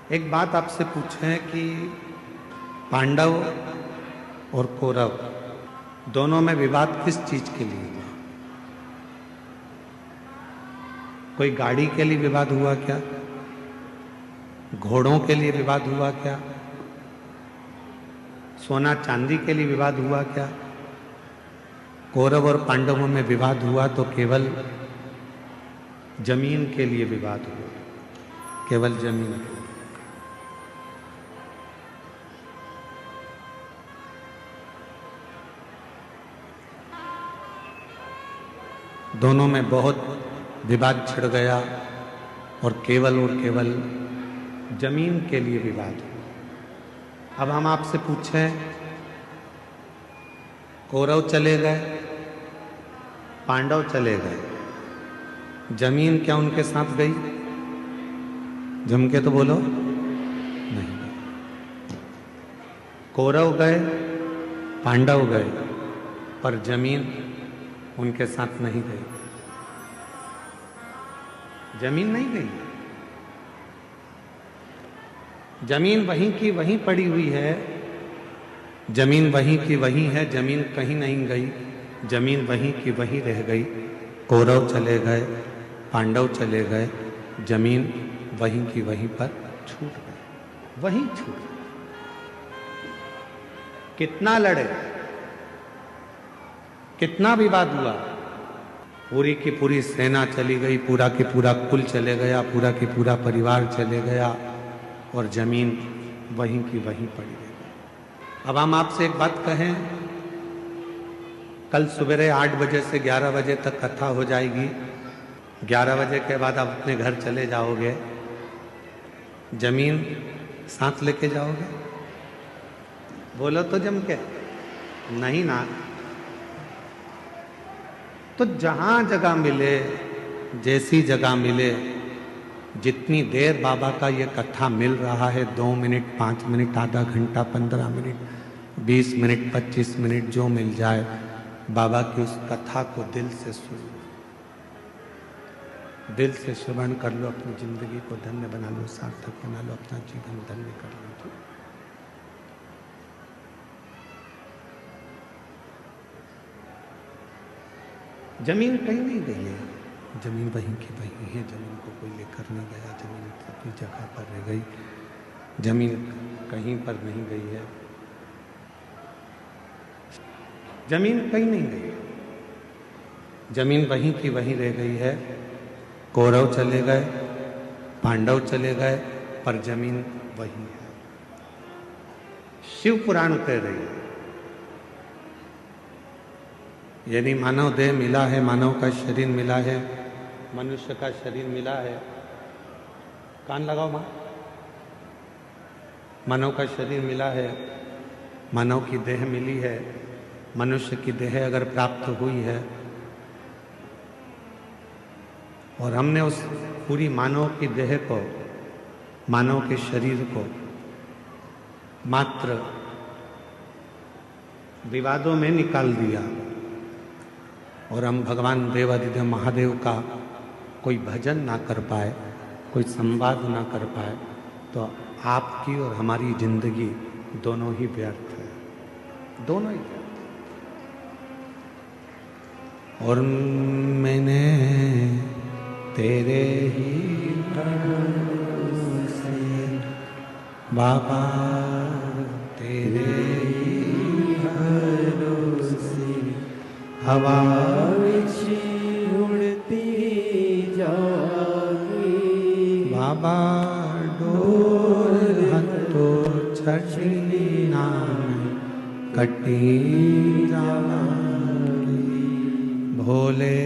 एक बात आपसे पूछें कि पांडव और कौरव दोनों में विवाद किस चीज के लिए हुआ? कोई गाड़ी के लिए विवाद हुआ क्या? घोड़ों के लिए विवाद हुआ क्या? सोना चांदी के लिए विवाद हुआ क्या? कौरव और पांडवों में विवाद हुआ तो केवल जमीन के लिए विवाद हुआ, केवल जमीन के लिए। दोनों में बहुत विवाद छिड़ गया और केवल जमीन के लिए विवाद हुआ। अब हम आपसे पूछें, कौरव चले गए, पांडव चले गए, जमीन क्या उनके साथ गई? जम के तो बोलो, नहीं। कौरव गए, पांडव गए, पर जमीन उनके साथ नहीं गई। जमीन नहीं गई, जमीन वहीं की वहीं पड़ी हुई है। जमीन वहीं की वहीं है, जमीन कहीं नहीं गई, जमीन वहीं की वहीं रह गई। कौरव चले गए, पांडव चले गए, जमीन वहीं की वहीं पर छूट गई, वहीं छूट गई। कितना लड़े, कितना विवाद हुआ, पूरी की पूरी सेना चली गई, पूरा की पूरा कुल चले गया, पूरा की पूरा परिवार चले गया और जमीन वहीं की वहीं पड़ी रही। अब हम आपसे एक बात कहें, कल सवेरे 8 बजे से 11 बजे तक कथा हो जाएगी। 11 बजे के बाद आप अपने घर चले जाओगे, जमीन साथ लेके जाओगे? बोलो तो जम के, नहीं ना। तो जहां जगह मिले, जैसी जगह मिले, जितनी देर बाबा का ये कथा मिल रहा है, 2 मिनट, 5 मिनट, आधा घंटा, 15 मिनट, 20 मिनट, 25 मिनट, जो मिल जाए, बाबा की उस कथा को दिल से सुनो, दिल से श्रवण कर लो, अपनी जिंदगी को धन्य बना लो, सार्थक बना लो, अपना जीवन धन्य कर लो। जमीन कहीं नहीं गई है, जमीन वहीं की वहीं है। जमीन को कोई लेकर नहीं गया, जमीन अपनी जगह पर रह गई, जमीन कहीं पर नहीं गई है, जमीन कहीं नहीं गई, जमीन वहीं की वहीं रह गई है। कौरव चले गए, पांडव चले गए, पर जमीन वहीं है। शिव पुराण कह रही है, यानी मानव देह मिला है, मानव का शरीर मिला है, मनुष्य का शरीर मिला है। कान लगाओ मां। मानव का शरीर मिला है, मानव की देह मिली है, मनुष्य की देह अगर प्राप्त हुई है और हमने उस पूरी मानव की देह को, मानव के शरीर को मात्र विवादों में निकाल दिया और हम भगवान देवाधिदेव महादेव का कोई भजन ना कर पाए, कोई संवाद ना कर पाए, तो आपकी और हमारी जिंदगी दोनों ही व्यर्थ है, दोनों ही व्यर्थ। और मैंने तेरे ही भरोसे बाबा, तेरे ही भरोसे हवा उड़ती जागी बाबा, डोर हतो छछली नाम कटी जागी। भोले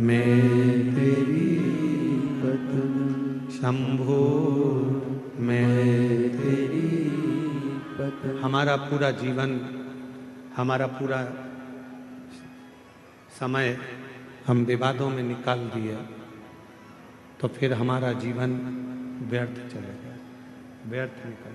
मैं तेरी पत्नी, शंभू मैं तेरी पत्नी। हमारा पूरा जीवन, हमारा पूरा समय हम विवादों में निकाल दिए तो फिर हमारा जीवन व्यर्थ चलेगा, व्यर्थ निकल